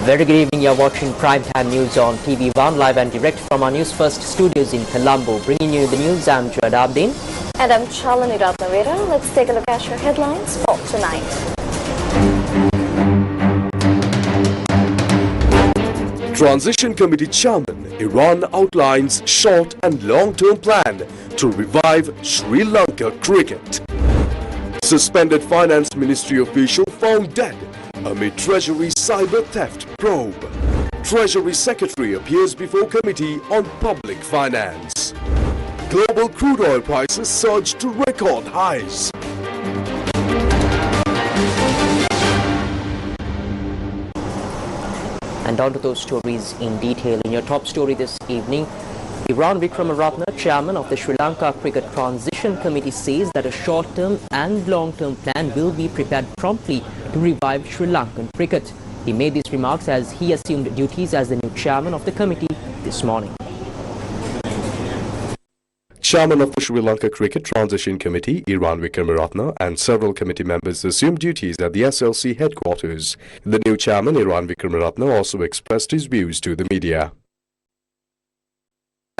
Very good evening. You're watching Primetime News on TV1, live and direct from our Newsfirst studios in Colombo. Bringing you the news, I'm Joad Abdin. And I'm Chalani Ratnavira. Let's take a look at your headlines for tonight. Transition Committee Chairman, Iran outlines short and long-term plan to revive Sri Lanka cricket. Suspended Finance Ministry official found dead amid Treasury cyber theft probe. Treasury Secretary appears before Committee on Public Finance. Global crude oil prices surge to record highs. And on to those stories in detail. In your top story this evening, Iran Vikramaratne, chairman of the Sri Lanka Cricket Transition Committee, says that a short-term and long-term plan will be prepared promptly to revive Sri Lankan cricket. He made these remarks as he assumed duties as the new chairman of the committee this morning. Chairman of the Sri Lanka Cricket Transition Committee, Iran Vikramaratne, and several committee members assumed duties at the SLC headquarters. The new chairman, Iran Vikramaratne, also expressed his views to the media.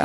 We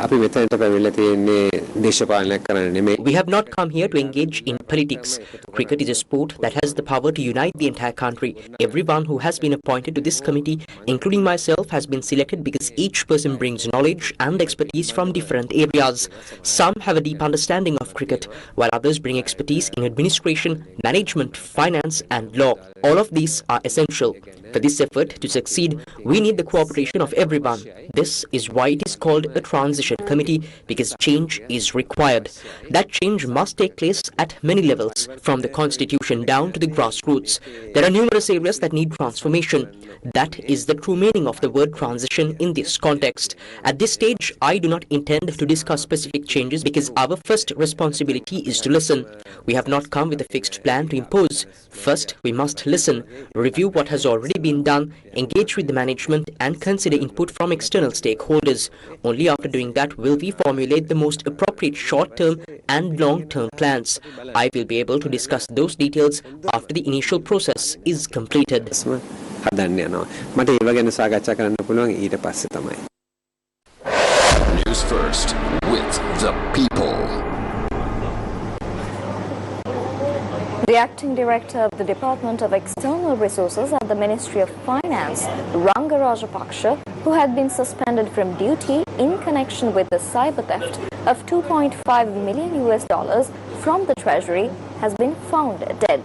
have not come here to engage in politics. Cricket is a sport that has the power to unite the entire country. Everyone who has been appointed to this committee, including myself, has been selected because each person brings knowledge and expertise from different areas. Some have a deep understanding of cricket, while others bring expertise in administration, management, finance and law. All of these are essential. For this effort to succeed, we need the cooperation of everyone. This is why it is called a transition committee, because change is required. That change must take place at many levels, from the constitution down to the grassroots. There are numerous areas that need transformation. That is the true meaning of the word transition in this context. At this stage, I do not intend to discuss specific changes because our first responsibility is to listen. We have not come with a fixed plan to impose. First, we must listen, review what has already been done, engage with the management and consider input from external stakeholders. Only after doing that will we formulate the most appropriate short-term and long-term plans. I will be able to discuss those details after the initial process is completed. News First with the people. The acting director of the Department of External Resources at the Ministry of Finance, Ranga Rajapaksa, who had been suspended from duty in connection with the cyber theft of $2.5 million from the Treasury, has been found dead.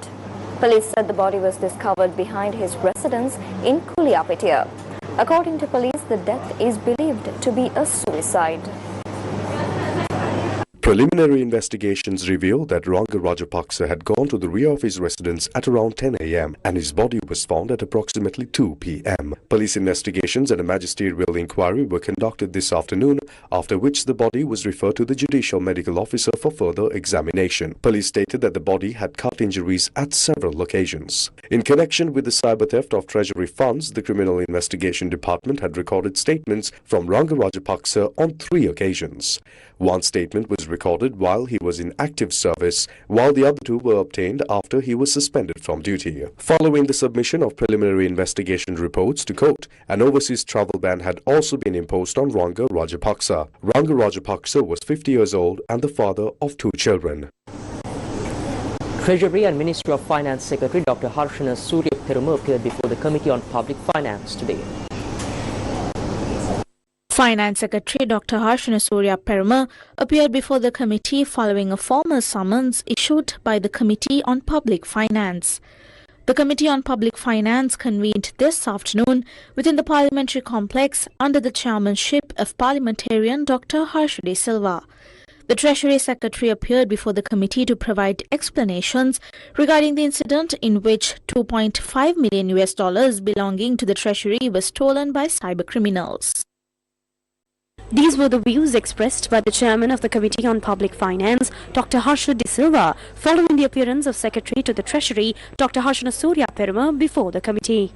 Police said the body was discovered behind his residence in Kuliapitia. According to police, the death is believed to be a suicide. Preliminary investigations revealed that Ranga Rajapaksa had gone to the rear of his residence at around 10 a.m. and his body was found at approximately 2 p.m. Police investigations and a magisterial inquiry were conducted this afternoon, after which the body was referred to the Judicial Medical Officer for further examination. Police stated that the body had cut injuries at several occasions. In connection with the cyber theft of Treasury funds, the Criminal Investigation Department had recorded statements from Ranga Rajapaksa on 3 occasions. One statement was recorded while he was in active service, while the other 2 were obtained after he was suspended from duty. Following the submission of preliminary investigation reports to court, an overseas travel ban had also been imposed on Ranga Rajapaksa. Ranga Rajapaksa was 50 years old and the father of 2 children. Treasury and Ministry of Finance Secretary Dr. Harshana Surya Peruma appeared before the Committee on Public Finance today. Finance Secretary Dr. Harshana Surya Peruma appeared before the committee following a formal summons issued by the Committee on Public Finance. The Committee on Public Finance convened this afternoon within the parliamentary complex under the chairmanship of parliamentarian Dr. Harsha De Silva. The Treasury Secretary appeared before the committee to provide explanations regarding the incident in which $2.5 million belonging to the Treasury was stolen by cyber criminals. These were the views expressed by the chairman of the Committee on Public Finance, Dr. Harsha De Silva, following the appearance of Secretary to the Treasury, Dr. Harshana Surya Peruma, before the committee.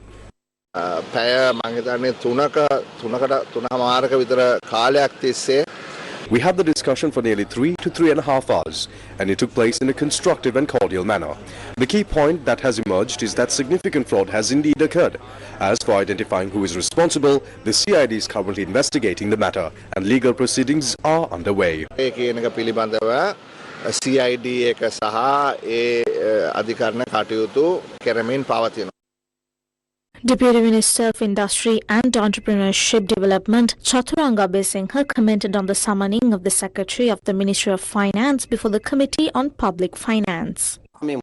We had the discussion for nearly 3 to 3.5 hours, and it took place in a constructive and cordial manner. The key point that has emerged is that significant fraud has indeed occurred. As for identifying who is responsible, the CID is currently investigating the matter, and legal proceedings are underway. CID එක සහ ඒ අධිකරණ කටයුතු කරමින් පවතිනවා. Deputy Minister of Industry and Entrepreneurship Development Chaturanga Besingha commented on the summoning of the Secretary of the Ministry of Finance before the Committee on Public Finance. The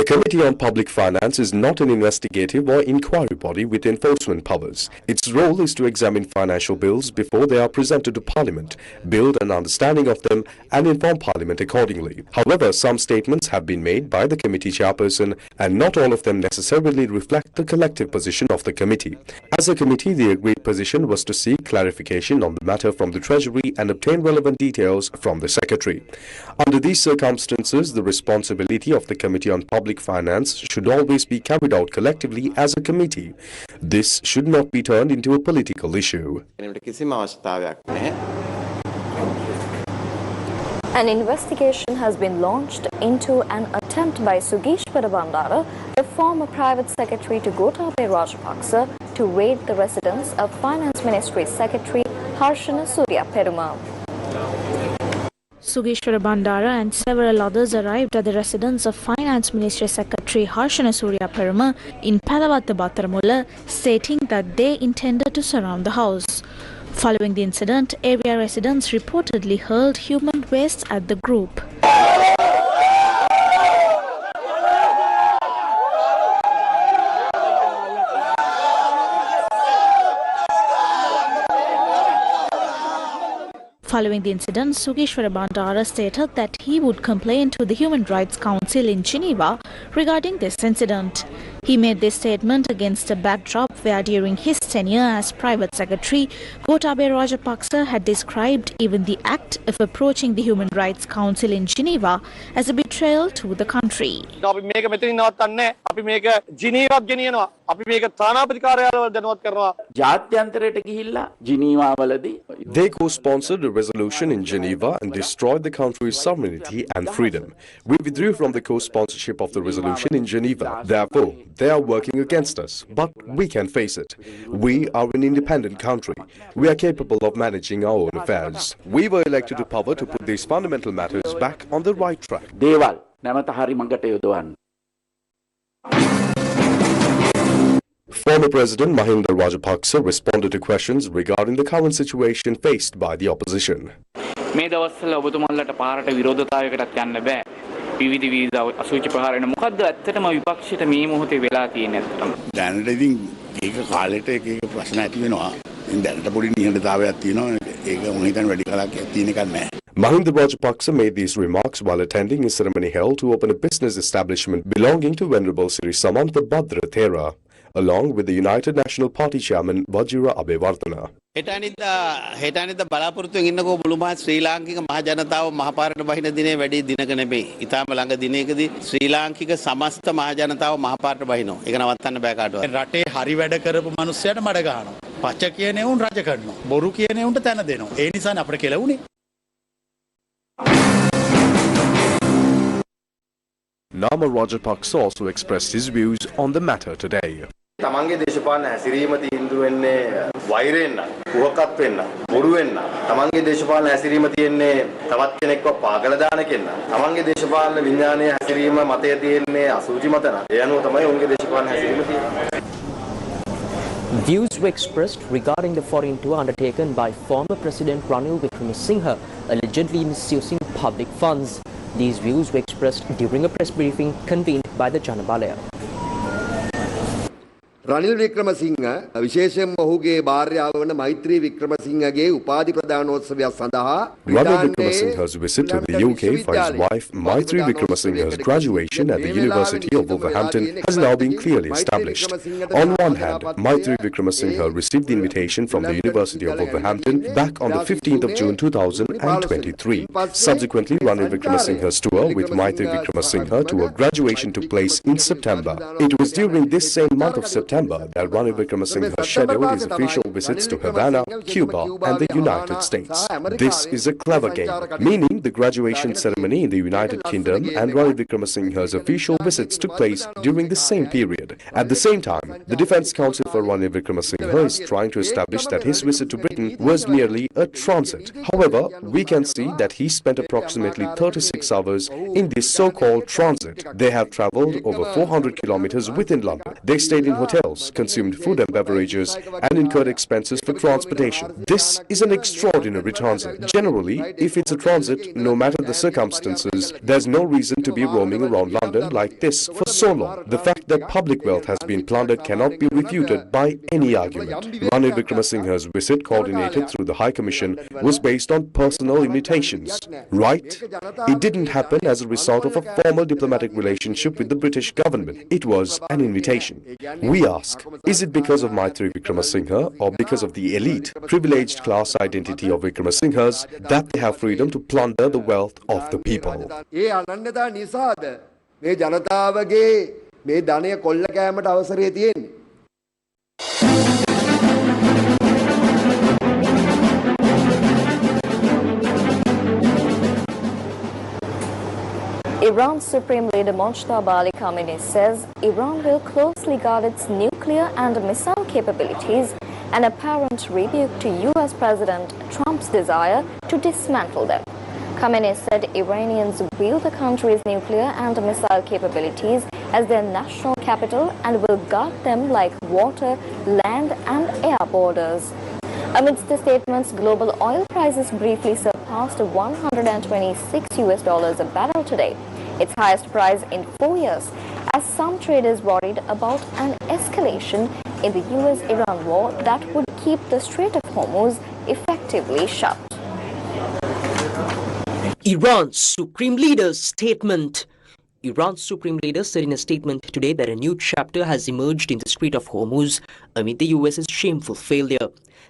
Committee on Public Finance is not an investigative or inquiry body with enforcement powers. Its role is to examine financial bills before they are presented to Parliament, build an understanding of them and inform Parliament accordingly. However, some statements have been made by the committee chairperson and not all of them necessarily reflect the collective position of the committee. As a committee, the agreed position was to seek clarification on the matter from the Treasury and obtain relevant details from the Secretary. Under these circumstances, the responsibility of the Committee on Public Finance should always be carried out collectively as a committee. This should not be turned into a political issue. An investigation has been launched into an attempt by Sugishwara Bandara, the former private secretary to Gotabaya Rajapaksa, to raid the residence of Finance Ministry Secretary Harshana Surya Peruma. Sugishwara Bandara and several others arrived at the residence of Finance Ministry Secretary Harshana Surya Peruma in Palavatta Battaramulla, stating that they intended to surround the house. Following the incident, area residents reportedly hurled human waste at the group. Following the incident, Sugishwara Bandara stated that he would complain to the Human Rights Council in Geneva regarding this incident. He made this statement against a backdrop where during his tenure as private secretary, Gotabaya Rajapaksa had described even the act of approaching the Human Rights Council in Geneva as a betrayal to the country. They co-sponsored a resolution in Geneva and destroyed the country's sovereignty and freedom. We withdrew from the co-sponsorship of the resolution in Geneva. Therefore, they are working against us, but we can face it. We are an independent country. We are capable of managing our own affairs. We were elected to power to put these fundamental matters back on the right track. Former President Mahinda Rajapaksa responded to questions regarding the current situation faced by the opposition. Mahinda Rajapaksa made these remarks while attending a ceremony held to open a business establishment belonging to Venerable Sri Samantha Bhadra Thera, along with the United National Party chairman Vajira Abewardhana. හෙටනිද්ද බලාපොරොත්තුෙන් ඉන්නකෝ මුළුමහත් ශ්‍රී ලාංකික මහ ජනතාව මහපාරට බහින දිනේ වැඩි දිනක නෙමෙයි. ඊටාම ළඟ දිනයකදී ශ්‍රී ලාංකික සමස්ත මහ ජනතාව මහපාරට බහිනවා. ඒක නවත්තන්න බෑ කාටවත්. රටේ හරි වැඩ කරපු මිනිස්සුන්ට මඩ ගහනවා. පච කියන උන් රජ කරනවා. බොරු කියන උන්ට තැන දෙනවා. ඒ නිසානේ අපිට කෙලවුනේ. Nama Rajapaksa also expressed his views on the matter today. තමන්ගේ දේශපාලන හැසිරීම තීන්දුව වෙන්නේ වෛරයෙන් නම්, කුහකත්වෙන් නම්, බොරුවෙන් නම්, තමන්ගේ දේශපාලන හැසිරීම තියෙන්නේ තවත් කෙනෙක්ව පාගල දාන කෙනා. තමන්ගේ දේශපාලන විඥානයේ හැසිරීම මතය තියෙන්නේ අසුචි මත නම්. ඒ අනුව තමයි උන්ගේ දේශපාලන හැසිරීම තියෙන්නේ. Views were expressed regarding the foreign tour undertaken by former President Ranil Wickremesinghe, allegedly misusing public funds. These views were expressed during a press briefing convened by the Janabalaya. Ranil Wickremesinghe විශේෂයෙන්ම ඔහුගේ භාර්යාව වන මෛත්‍රී වික්‍රමසිංහගේ උපාධි ප්‍රදානෝත්සවය සඳහා Ranil Wickremesinghe's visit to the UK for his wife Maitri Wickremesinghe's graduation at the University of Wolverhampton has now been clearly established. On one hand, Maitri Wickremesinghe received the invitation from the University of Wolverhampton back on the 15th of June 2023. Subsequently, Ranil Wickremesinghe's tour with Maitri Wickremesinghe to a graduation took place in September. It was during this same month of September September that Ranil Wickremesinghe scheduled his official visits to Havana, Cuba and the United States. This is a clever game, meaning the graduation ceremony in the United Kingdom and Ranil Wickremesinghe's official visits took place during the same period. At the same time, the Defence Council for Ranil Wickremesinghe is trying to establish that his visit to Britain was merely a transit. However, we can see that he spent approximately 36 hours in this so-called transit. They have travelled over 400 kilometers within London. They stayed in hotels, consumed food and beverages, and incurred expenses for transportation. This is an extraordinary transit. Generally, if it's a transit, no matter the circumstances, there's no reason to be roaming around London like this for so long. The fact that public wealth has been plundered cannot be refuted by any argument. Ranil Wickremesinghe's visit, coordinated through the High Commission, was based on personal invitations. Right? It didn't happen as a result of a formal diplomatic relationship with the British government. It was an invitation. We ask, is it because of Maitri Wickremesinghe or because of the elite, privileged class identity of Wickremesinghe's that they have freedom to plunder the wealth of the people? Iran's Supreme Leader Mojtaba Ali Khamenei says Iran will closely guard its nuclear and missile capabilities, an apparent rebuke to US President Trump's desire to dismantle them. Khamenei said Iranians view the country's nuclear and missile capabilities as their national capital and will guard them like water, land and air borders. Amidst the statements, global oil prices briefly surpassed $126 a barrel today, its highest price in 4 years, as some traders worried about an escalation in the US-Iran war that would keep the Strait of Hormuz effectively shut. Iran's Supreme Leader's statement. Iran's Supreme Leader said in a statement today that a new chapter has emerged in the Strait of Hormuz amid the US's shameful failure.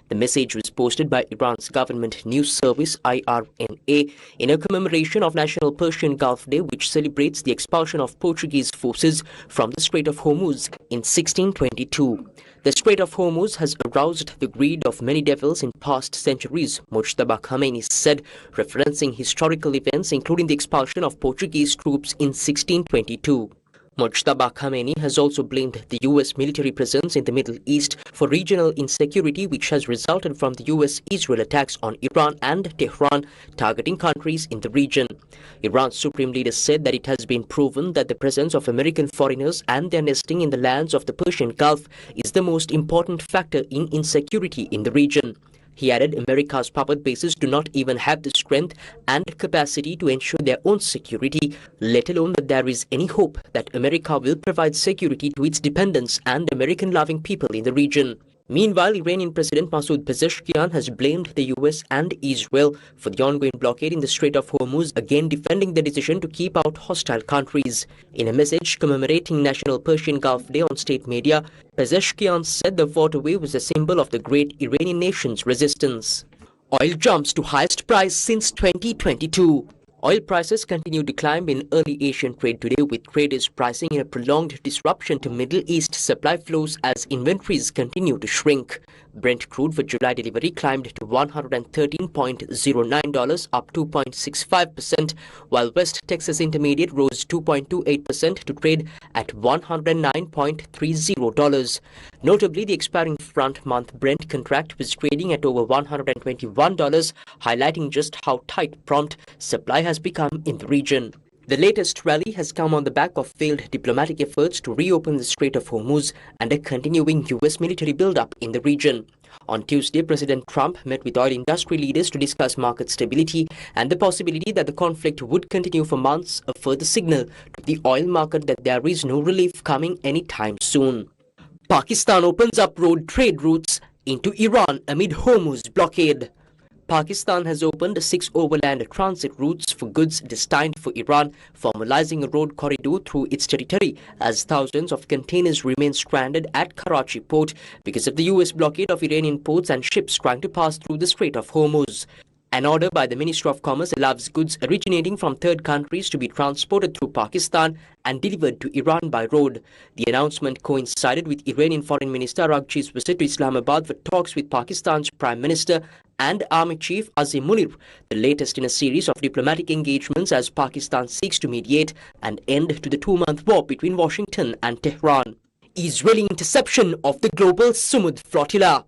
The message was posted by Iran's government news service IRNA in a commemoration of National Persian Gulf Day, which celebrates the expulsion of Portuguese forces from the Strait of Hormuz in 1622. The Strait of Hormuz has aroused the greed of many devils in past centuries, Mojtaba Khamenei said, referencing historical events including the expulsion of Portuguese troops in 1622. Mojtaba Khamenei has also blamed the US military presence in the Middle East for regional insecurity, which has resulted from the US-Israel attacks on Iran and Tehran, targeting countries in the region. Iran's Supreme Leader said that it has been proven that the presence of American foreigners and their nesting in the lands of the Persian Gulf is the most important factor in insecurity in the region. He added America's puppet bases do not even have the strength and capacity to ensure their own security, let alone that there is any hope that America will provide security to its dependents and American-loving people in the region. Meanwhile, Iranian President Masoud Pezeshkian has blamed the US and Israel for the ongoing blockade in the Strait of Hormuz, again defending the decision to keep out hostile countries. In a message commemorating National Persian Gulf Day on state media, Pezeshkian said the waterway was a symbol of the great Iranian nation's resistance. Oil jumps to highest price since 2022. Oil prices continue to climb in early Asian trade today, with traders pricing in a prolonged disruption to Middle East supply flows as inventories continue to shrink. Brent crude for July delivery climbed to $113.09, up 2.65%, while West Texas Intermediate rose 2.28% to trade at $109.30. Notably, the expiring front-month Brent contract was trading at over $121, highlighting just how tight prompt supply has become in the region. The latest rally has come on the back of failed diplomatic efforts to reopen the Strait of Hormuz and a continuing US military buildup in the region. On Tuesday, President Trump met with oil industry leaders to discuss market stability and the possibility that the conflict would continue for months, a further signal to the oil market that there is no relief coming anytime soon. Pakistan opens up road trade routes into Iran amid Hormuz blockade. Pakistan has opened 6 overland transit routes for goods destined for Iran, formalizing a road corridor through its territory as thousands of containers remain stranded at Karachi port because of the US blockade of Iranian ports and ships trying to pass through the Strait of Hormuz. An order by the Ministry of Commerce allows goods originating from third countries to be transported through Pakistan and delivered to Iran by road. The announcement coincided with Iranian Foreign Minister Araghchi's visit to Islamabad for talks with Pakistan's Prime Minister and Army Chief Azim Munir, the latest in a series of diplomatic engagements as Pakistan seeks to mediate an end to the two-month war between Washington and Tehran. Israeli interception of the global Sumud flotilla.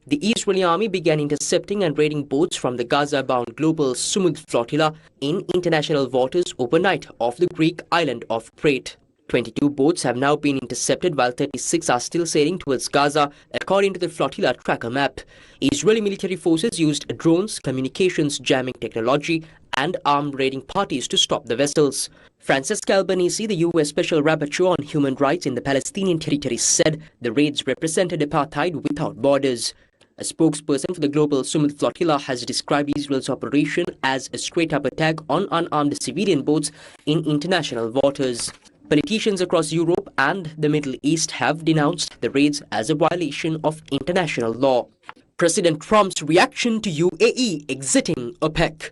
The Israeli army began intercepting and raiding boats from the Gaza-bound global Sumud flotilla in international waters overnight off the Greek island of Crete. 22 boats have now been intercepted while 36 are still sailing towards Gaza, according to the flotilla tracker map. Israeli military forces used drones, communications jamming technology and armed raiding parties to stop the vessels. Francesca Albanese, the U.S. Special Rapporteur on Human Rights in the Palestinian territories, said the raids represented apartheid without borders. A spokesperson for the global Sumud flotilla has described Israel's operation as a straight-up attack on unarmed civilian boats in international waters. Politicians across Europe and the Middle East have denounced the raids as a violation of international law. President Trump's reaction to UAE exiting OPEC.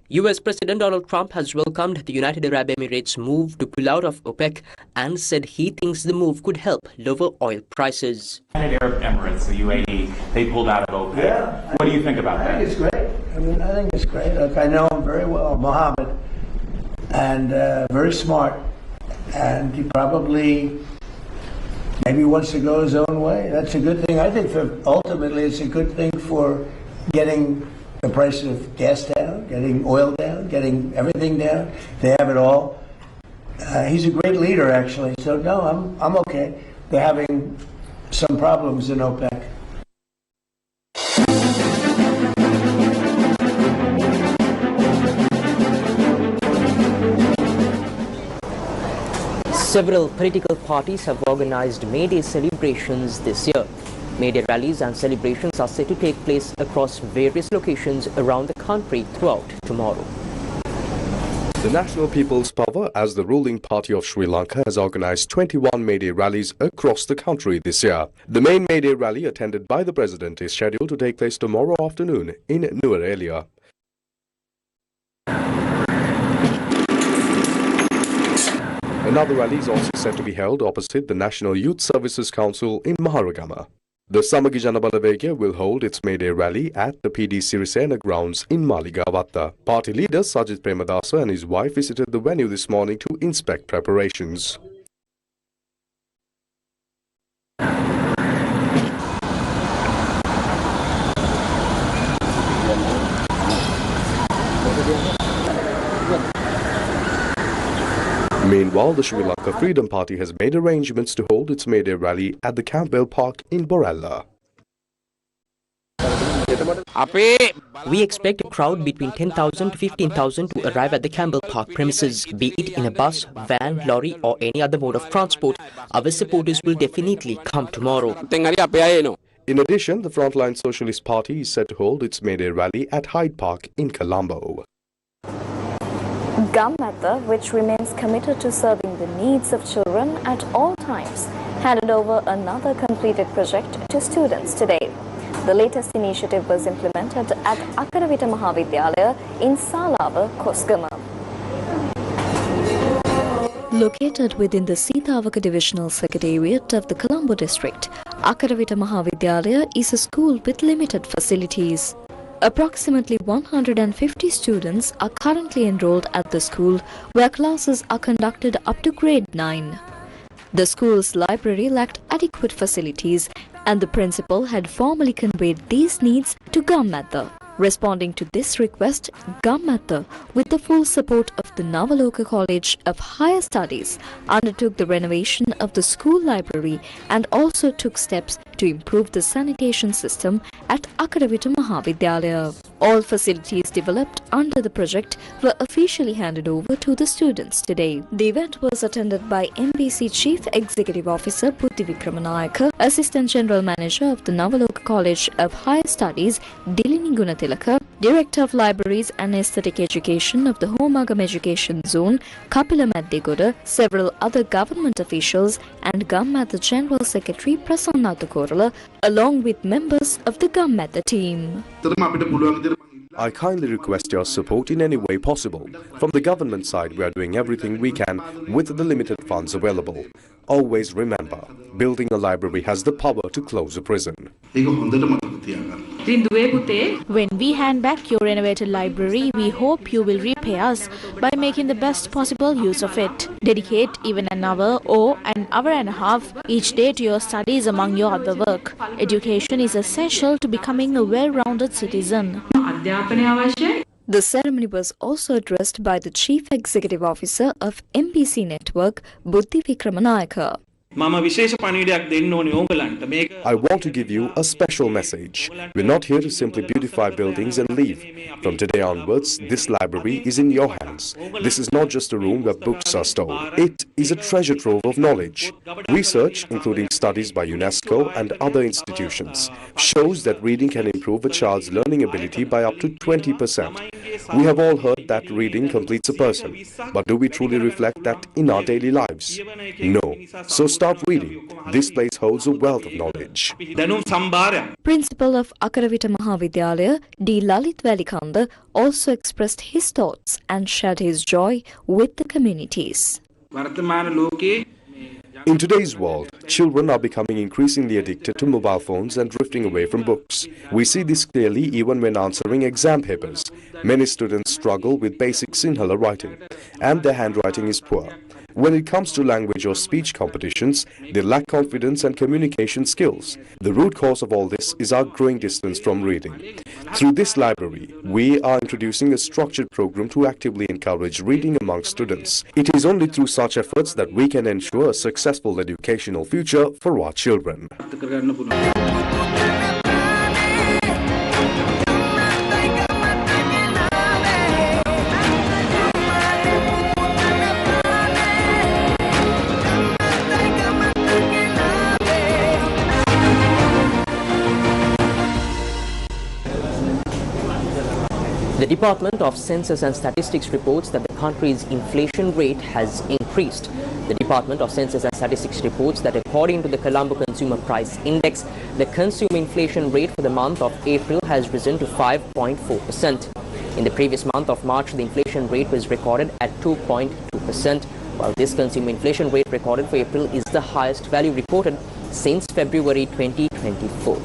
US President Donald Trump has welcomed the United Arab Emirates' move to pull out of OPEC and said he thinks the move could help lower oil prices. United Arab Emirates, the UAE, they pulled out of OPEC. Yeah, what do you think about that? I think it's great. I think it's great. Look, I know him very well, Mohammed, and very smart. And he probably maybe wants to go his own way. That's a good thing. I think ultimately it's a good thing for getting the price of gas down, getting oil down, getting everything down. They have it all. He's a great leader, actually. So no, I'm okay. They're having some problems in OPEC. Several political parties have organized May Day celebrations this year. May Day rallies and celebrations are set to take place across various locations around the country throughout tomorrow. The National People's Power, as the ruling party of Sri Lanka, has organized 21 May Day rallies across the country this year. The main May Day rally, attended by the President, is scheduled to take place tomorrow afternoon in Nuwara. Another rally is also set to be held opposite the National Youth Services Council in Maharagama. The Samagi Jana Balawegaya will hold its May Day rally at the PD Sirasa grounds in Maligavatta. Party leader Sajid Premadasa and his wife visited the venue this morning to inspect preparations. Meanwhile, the Sri Lanka Freedom Party has made arrangements to hold its May Day rally at the Campbell Park in Borella. We expect a crowd between 10,000 to 15,000 to arrive at the Campbell Park premises, be it in a bus, van, lorry or any other mode of transport. Our supporters will definitely come tomorrow. In addition, the Frontline Socialist Party is set to hold its May Day rally at Hyde Park in Colombo. Gammadda, which remains committed to serving the needs of children at all times, handed over another completed project to students today. The latest initiative was implemented at Akaravita Mahavidyalaya in Salava, Kosgama. Located within the Sitavaka Divisional Secretariat of the Colombo district, Akaravita Mahavidyalaya is a school with limited facilities. Approximately 150 students are currently enrolled at the school, where classes are conducted up to grade 9. The school's library lacked adequate facilities, and the principal had formally conveyed these needs to Gammadda. Responding to this request, Gammadda, with the full support of the Navaloka College of Higher Studies, undertook the renovation of the school library and also took steps to improve the sanitation system at Akaravita Mahavidyalaya. All facilities developed under the project were officially handed over to the students today. The event was attended by MBC Chief Executive Officer Buddhi Vikramanayaka, Assistant General Manager of the Navaloka College of Higher Studies Dilini Gunatilaka, Director of Libraries and Aesthetic Education of the Homagam Education Zone, Kapila Maddegoda, several other government officials and Gammadda General Secretary Prasanna Korala, along with members of the Gammadda team. I kindly request your support in any way possible. From the government side, we are doing everything we can with the limited funds available. Always remember, building a library has the power to close a prison. When we hand back your renovated library, we hope you will repay us by making the best possible use of it. Dedicate even an hour or an hour and a half each day to your studies among your other work. Education is essential to becoming a well-rounded citizen. The ceremony was also addressed by the Chief Executive Officer of MPC Network, Buddhi Vikramanayaka. I want to give you a special message. We're not here to simply beautify buildings and leave. From today onwards, this library is in your hands. This is not just a room where books are stored. It is a treasure trove of knowledge. Research, including studies by UNESCO and other institutions, shows that reading can improve a child's learning ability by up to 20%. We have all heard that reading completes a person. But do we truly reflect that in our daily lives? No. So start reading. This place holds a wealth of knowledge. Principal of Akaravita Mahavidyalaya, D. Lalit Velikanda, also expressed his thoughts and shared his joy with the communities. In today's world, children are becoming increasingly addicted to mobile phones and drifting away from books. We see this clearly even when answering exam papers. Many students struggle with basic Sinhala writing, and their handwriting is poor. When it comes to language or speech competitions, they lack confidence and communication skills. The root cause of all this is our growing distance from reading. Through this library, we are introducing a structured program to actively encourage reading among students. It is only through such efforts that we can ensure a successful educational future for our children. The Department of Census and Statistics reports that the country's inflation rate has increased. The Department of Census and Statistics reports that according to the Colombo Consumer Price Index, the consumer inflation rate for the month of April has risen to 5.4%. In the previous month of March, the inflation rate was recorded at 2.2%, while this consumer inflation rate recorded for April is the highest value reported since February 2024.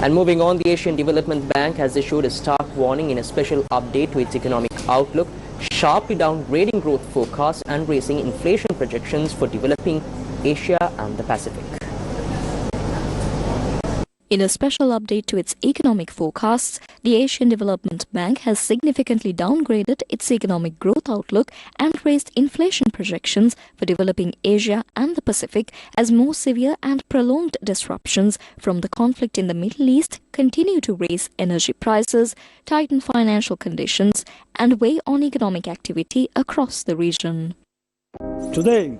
And moving on, the Asian Development Bank has issued a stark warning in a special update to its economic outlook, sharply downgrading growth forecasts and raising inflation projections for developing Asia and the Pacific. In a special update to its economic forecasts, the Asian Development Bank has significantly downgraded its economic growth outlook and raised inflation projections for developing Asia and the Pacific as more severe and prolonged disruptions from the conflict in the Middle East continue to raise energy prices, tighten financial conditions, and weigh on economic activity across the region. Today,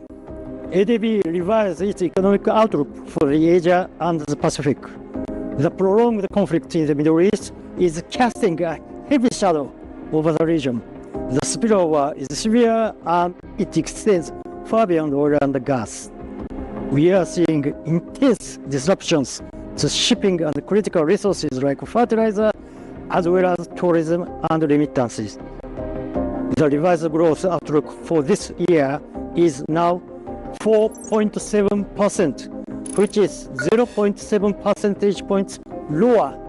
ADB revised its economic outlook for Asia and the Pacific. The prolonged conflict in the Middle East is casting a heavy shadow over the region. The spillover is severe and it extends far beyond oil and gas. We are seeing intense disruptions to shipping and critical resources like fertilizer, as well as tourism and remittances. The revised growth outlook for this year is now 4.7%, which is 0.7 percentage points lower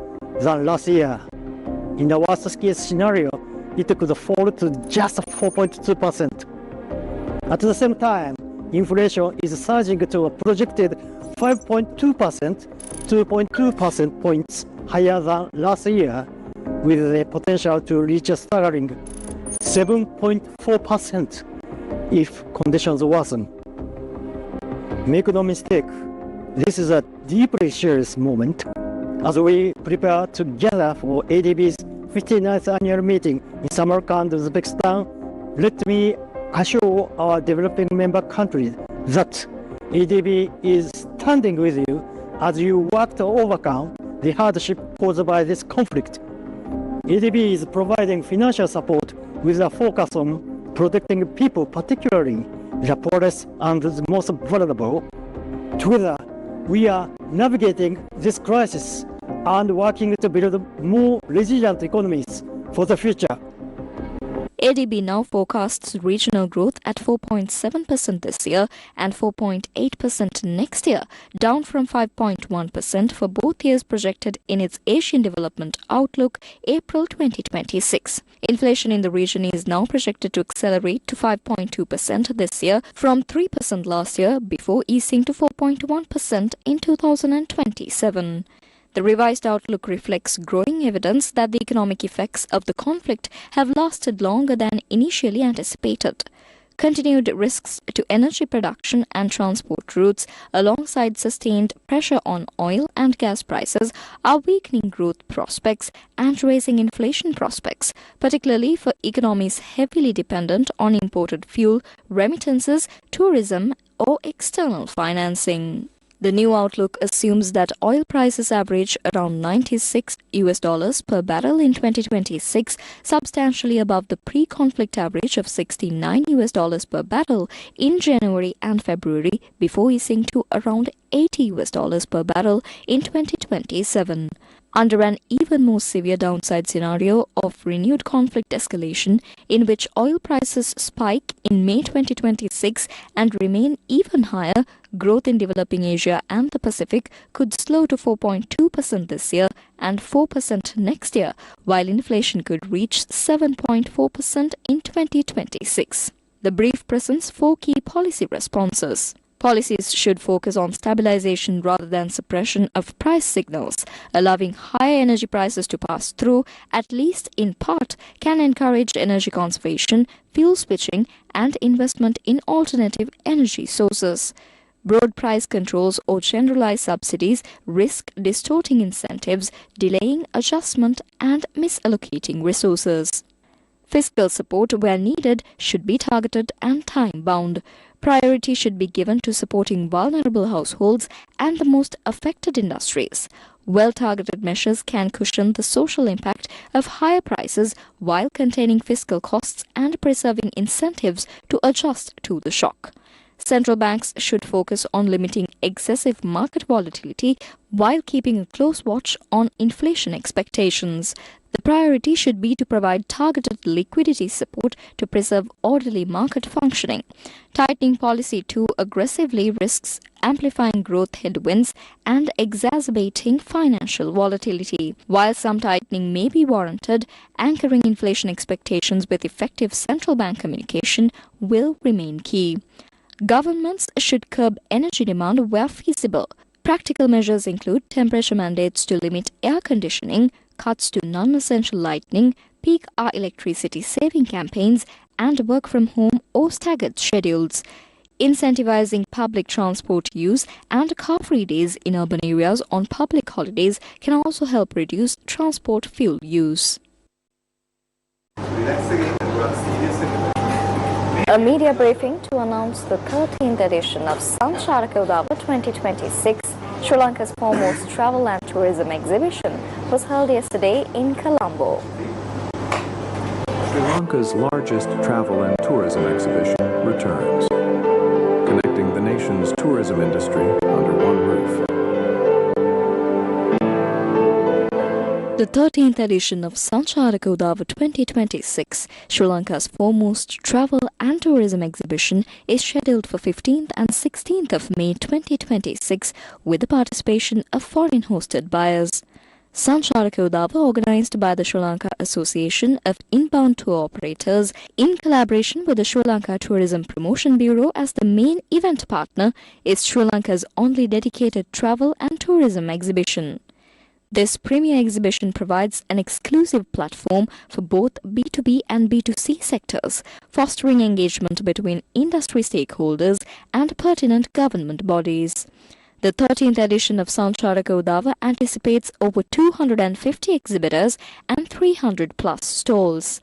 than last year. In the worst case scenario, it could fall to just 4.2%. At the same time, inflation is surging to a projected 5.2%, 2.2 percentage points higher than last year, with the potential to reach a staggering 7.4% if conditions worsen. Make no mistake, this is a deeply serious moment. As we prepare to gather for ADB's 59th annual meeting in Samarkand, Uzbekistan, let me assure our developing member countries that ADB is standing with you as you work to overcome the hardship caused by this conflict ADB is providing financial support with a focus on protecting people, particularly the poorest and the most vulnerable. Together, we are navigating this crisis and working to build more resilient economies for the future. ADB now forecasts regional growth at 4.7% this year and 4.8% next year, down from 5.1% for both years projected in its Asian Development Outlook, April 2026. Inflation in the region is now projected to accelerate to 5.2% this year from 3% last year, before easing to 4.1% in 2027. The revised outlook reflects growing evidence that the economic effects of the conflict have lasted longer than initially anticipated. Continued risks to energy production and transport routes, alongside sustained pressure on oil and gas prices, are weakening growth prospects and raising inflation prospects, particularly for economies heavily dependent on imported fuel, remittances, tourism, or external financing. The new outlook assumes that oil prices average around $96 per barrel in 2026, substantially above the pre-conflict average of $69 per barrel in January and February, before easing to around $80 per barrel in 2027. Under an even more severe downside scenario of renewed conflict escalation, in which oil prices spike in May 2026 and remain even higher, growth in developing Asia and the Pacific could slow to 4.2% this year and 4% next year, while inflation could reach 7.4% in 2026. The brief presents 4 key policy responses. Policies should focus on stabilization rather than suppression of price signals. Allowing higher energy prices to pass through, at least in part, can encourage energy conservation, fuel switching, and investment in alternative energy sources. Broad price controls or generalized subsidies risk distorting incentives, delaying adjustment, and misallocating resources. Fiscal support, where needed, should be targeted and time-bound. Priority should be given to supporting vulnerable households and the most affected industries. Well-targeted measures can cushion the social impact of higher prices while containing fiscal costs and preserving incentives to adjust to the shock. Central banks should focus on limiting excessive market volatility while keeping a close watch on inflation expectations. The priority should be to provide targeted liquidity support to preserve orderly market functioning. Tightening policy too aggressively risks amplifying growth headwinds and exacerbating financial volatility. While some tightening may be warranted, anchoring inflation expectations with effective central bank communication will remain key. Governments should curb energy demand where feasible. Practical measures include temperature mandates to limit air conditioning, cuts to non-essential lighting, peak hour electricity saving campaigns, and work from home or staggered schedules. Incentivizing public transport use and car-free days in urban areas on public holidays can also help reduce transport fuel use. A media briefing to announce the 13th edition of Sancharaka Udava 2026, Sri Lanka's foremost travel and tourism exhibition, was held yesterday in Colombo. Sri Lanka's largest travel and tourism exhibition returns, connecting the nation's tourism industry under one roof. The 13th edition of Sancharaka Udava 2026, Sri Lanka's foremost travel and tourism exhibition, is scheduled for 15th and 16th of May 2026 with the participation of foreign-hosted buyers. Sancharaka Udava, organized by the Sri Lanka Association of Inbound Tour Operators in collaboration with the Sri Lanka Tourism Promotion Bureau as the main event partner, is Sri Lanka's only dedicated travel and tourism exhibition. This premier exhibition provides an exclusive platform for both B2B and B2C sectors, fostering engagement between industry stakeholders and pertinent government bodies. The 13th edition of Sancharaka Udava anticipates over 250 exhibitors and 300 plus stalls.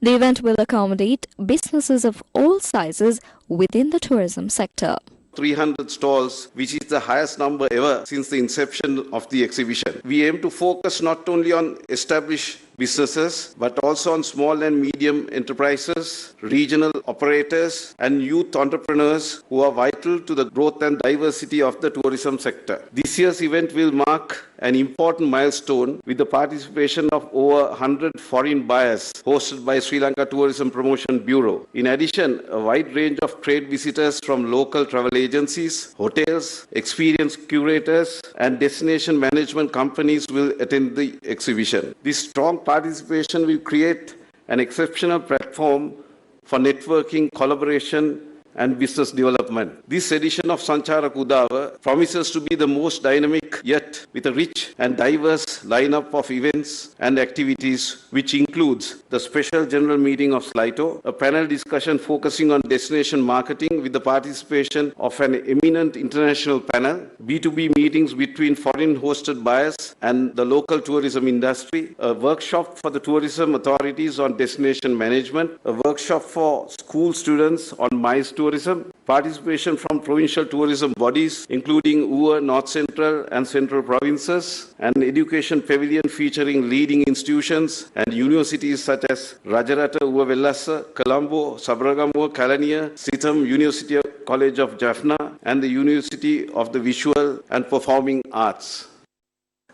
The event will accommodate businesses of all sizes within the tourism sector. 300 stalls, which is the highest number ever since the inception of the exhibition. We aim to focus not only on established businesses, but also on small and medium enterprises, regional operators, and youth entrepreneurs who are vital to the growth and diversity of the tourism sector. This year's event will mark an important milestone with the participation of over 100 foreign buyers hosted by Sri Lanka Tourism Promotion Bureau. In addition, a wide range of trade visitors from local travel agencies, hotels, experienced curators, and destination management companies will attend the exhibition. This strong participation will create an exceptional platform for networking, collaboration, and business development. This edition of Sanchara Kudava promises to be the most dynamic yet with a rich and diverse lineup of events and activities, which includes the special general meeting of SLITO, a panel discussion focusing on destination marketing with the participation of an eminent international panel, B2B meetings between foreign hosted buyers and the local tourism industry, a workshop for the tourism authorities on destination management, a workshop for school students on MICE tourism, participation from provincial tourism bodies, including UA, North Central and Central Provinces, an education pavilion featuring leading institutions and universities such as Rajarata, UA Vellassa, Colombo, Sabragamuwa, Kalaniya, Sitham, University College of Jaffna, and the University of the Visual and Performing Arts.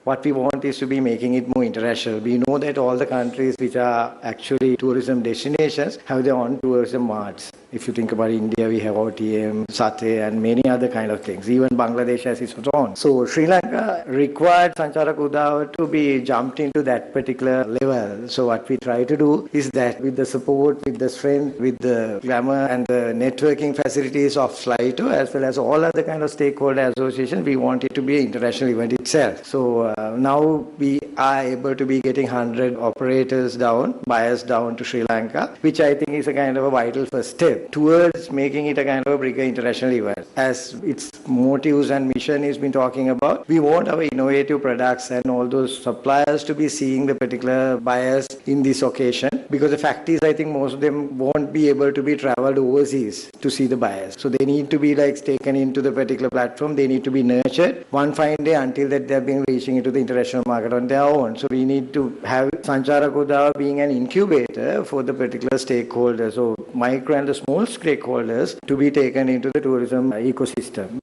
What we want is to be making it more international. We know that all the countries which are actually tourism destinations have their own tourism marts. If you think about India, we have OTM, Satay, and many other kind of things. Even Bangladesh has its own. So Sri Lanka required Sanchara Kudava to be jumped into that particular level. So what we try to do is that with the support, with the strength, with the glamour and the networking facilities of SLITO, as well as all other kind of stakeholder associations, we want it to be an international event itself. So now we are able to be getting 100 operators down, buyers down to Sri Lanka, which I think is a kind of a vital first step towards making it a kind of a bigger international event. As its motives and mission has been talking about, we want our innovative products and all those suppliers to be seeing the particular buyers in this occasion, because the fact is I think most of them won't be able to be traveled overseas to see the buyers. So they need to be like taken into the particular platform, they need to be nurtured one fine day until that they have been reaching into the international market on their own. So we need to have Sanchara Kudava being an incubator for the particular stakeholders, so micro and the small stakeholders to be taken into the tourism ecosystem.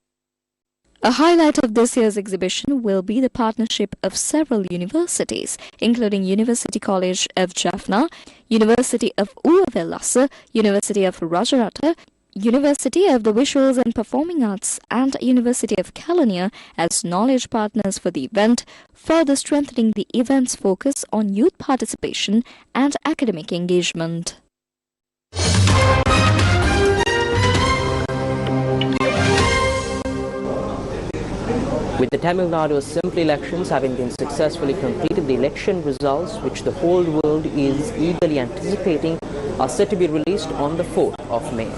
A highlight of this year's exhibition will be the partnership of several universities, including University College of Jaffna, University of UA Vellassa, University of Rajarata, University of the Visuals and Performing Arts, and University of Kalaniya as knowledge partners for the event, further strengthening the event's focus on youth participation and academic engagement. With the Tamil Nadu Assembly elections having been successfully completed, the election results, which the whole world is eagerly anticipating, are set to be released on the 4th of May.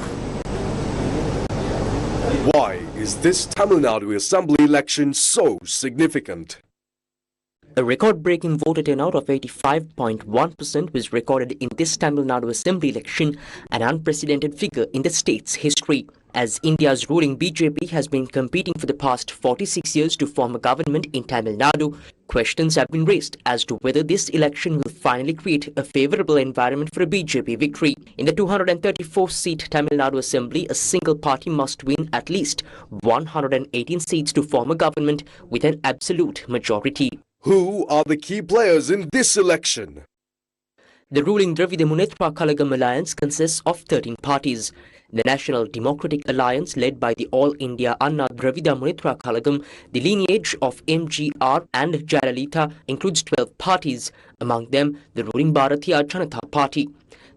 Why is this Tamil Nadu Assembly election so significant? A record-breaking voter turnout of 85.1% was recorded in this Tamil Nadu Assembly election, an unprecedented figure in the state's history. As India's ruling BJP has been competing for the past 46 years to form a government in Tamil Nadu, questions have been raised as to whether this election will finally create a favourable environment for a BJP victory. In the 234-seat Tamil Nadu Assembly, a single party must win at least 118 seats to form a government with an absolute majority. Who are the key players in this election? The ruling Dravida Munnetra Kalagam alliance consists of 13 parties. The National Democratic Alliance, led by the All India Anna Dravida Munnetra Kalagam, the lineage of MGR and Jayalalitha, includes 12 parties, among them the ruling Bharatiya Janata Party.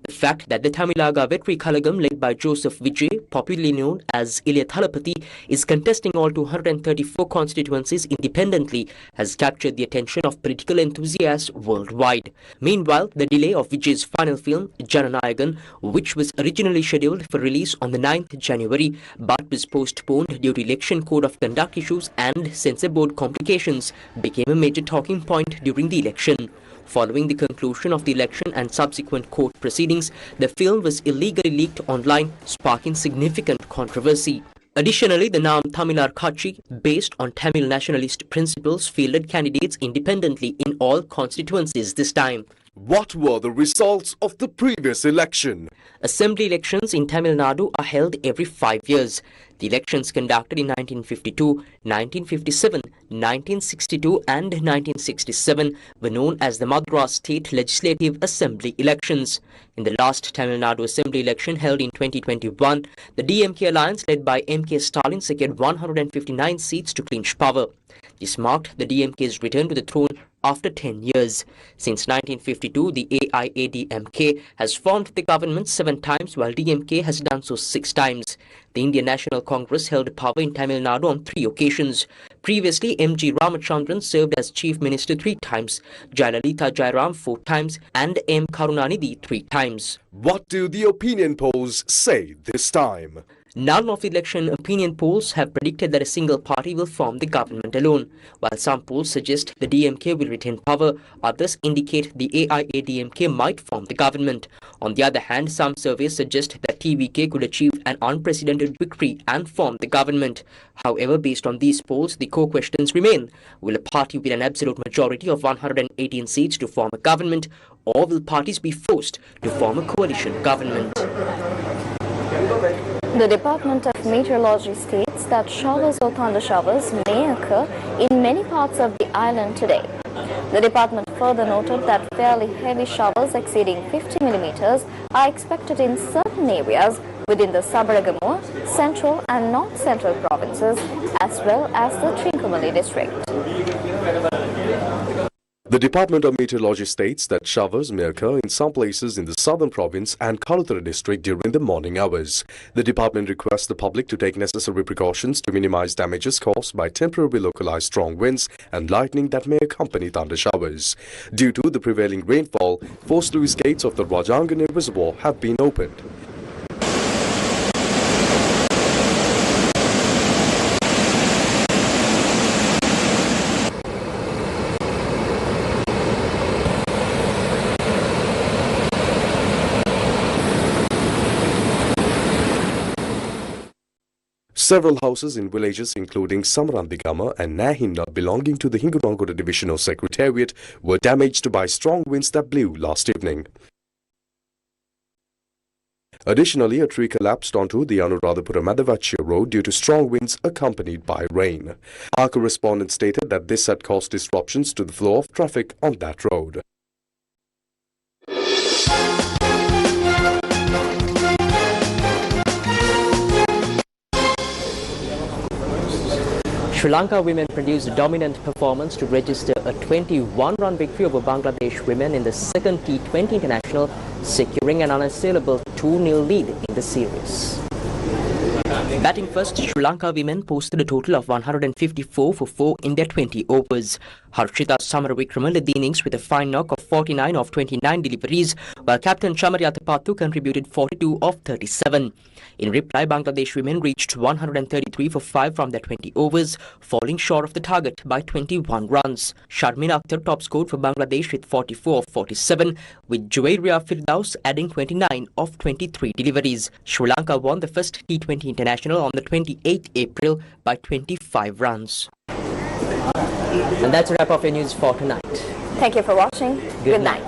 The fact that the Tamilaga Vetri Kalagam, led by Joseph Vijay, popularly known as Ilya Thalapathy, is contesting all 234 constituencies independently has captured the attention of political enthusiasts worldwide. Meanwhile, the delay of Vijay's final film, Jananayagan, which was originally scheduled for release on the 9th January but was postponed due to election code of conduct issues and censor board complications, became a major talking point during the election. Following the conclusion of the election and subsequent court proceedings, the film was illegally leaked online, sparking significant controversy. Additionally, the Naam Tamilar Kachi, based on Tamil nationalist principles, fielded candidates independently in all constituencies this time. What were the results of the previous election? Assembly elections in Tamil Nadu are held every 5 years. The elections conducted in 1952, 1957, 1962 and 1967 were known as the Madras State Legislative Assembly elections. In the last Tamil Nadu Assembly election held in 2021, the DMK alliance led by MK Stalin secured 159 seats to clinch power. This marked the DMK's return to the throne after 10 years. Since 1952, the AIADMK has formed the government 7 times, while DMK has done so 6 times. The Indian National Congress held power in Tamil Nadu on 3 occasions. Previously, M.G. Ramachandran served as Chief Minister 3 times, Jayalalitha Jayaram 4 times, and M. Karunanidhi 3 times. What do the opinion polls say this time? None of the election opinion polls have predicted that a single party will form the government alone. While some polls suggest the DMK will retain power, others indicate the AIADMK might form the government. On the other hand, some surveys suggest that TVK could achieve an unprecedented victory and form the government. However, based on these polls, the core questions remain. Will a party with an absolute majority of 118 seats to form a government, or will parties be forced to form a coalition government? The Department of Meteorology states that showers or thunder showers may occur in many parts of the island today. The department further noted that fairly heavy showers exceeding 50 millimeters are expected in certain areas within the Sabaragamuwa, Central and North Central provinces, as well as the Trincomalee district. The Department of Meteorology states that showers may occur in some places in the southern province and Kalutara district during the morning hours. The department requests the public to take necessary precautions to minimize damages caused by temporary localized strong winds and lightning that may accompany thunder showers. Due to the prevailing rainfall, 4 sluice gates of the Rajangani Reservoir have been opened. Several houses in villages including Samarandigama and Nahinda belonging to the Hingurongoda Divisional Secretariat were damaged by strong winds that blew last evening. Additionally, a tree collapsed onto the Anuradhapura-Madavachia road due to strong winds accompanied by rain. Our correspondent stated that this had caused disruptions to the flow of traffic on that road. Sri Lanka women produced a dominant performance to register a 21-run victory over Bangladesh women in the second T20 International, securing an unassailable 2-0 lead in the series. Batting first, Sri Lanka women posted a total of 154 for 4 in their 20 overs. Harshita Samaravikrama led the innings with a fine knock of 49 of 29 deliveries, while captain Chamariyatapattu contributed 42 of 37. In reply, Bangladesh women reached 133 for 5 from their 20 overs, falling short of the target by 21 runs. Sharmina Akhtar top scored for Bangladesh with 44 of 47, with Juwairia Firdaus adding 29 of 23 deliveries. Sri Lanka won the first T20 International on the 28th April by 25 runs. And that's a wrap of your news for tonight. Thank you for watching. Good night.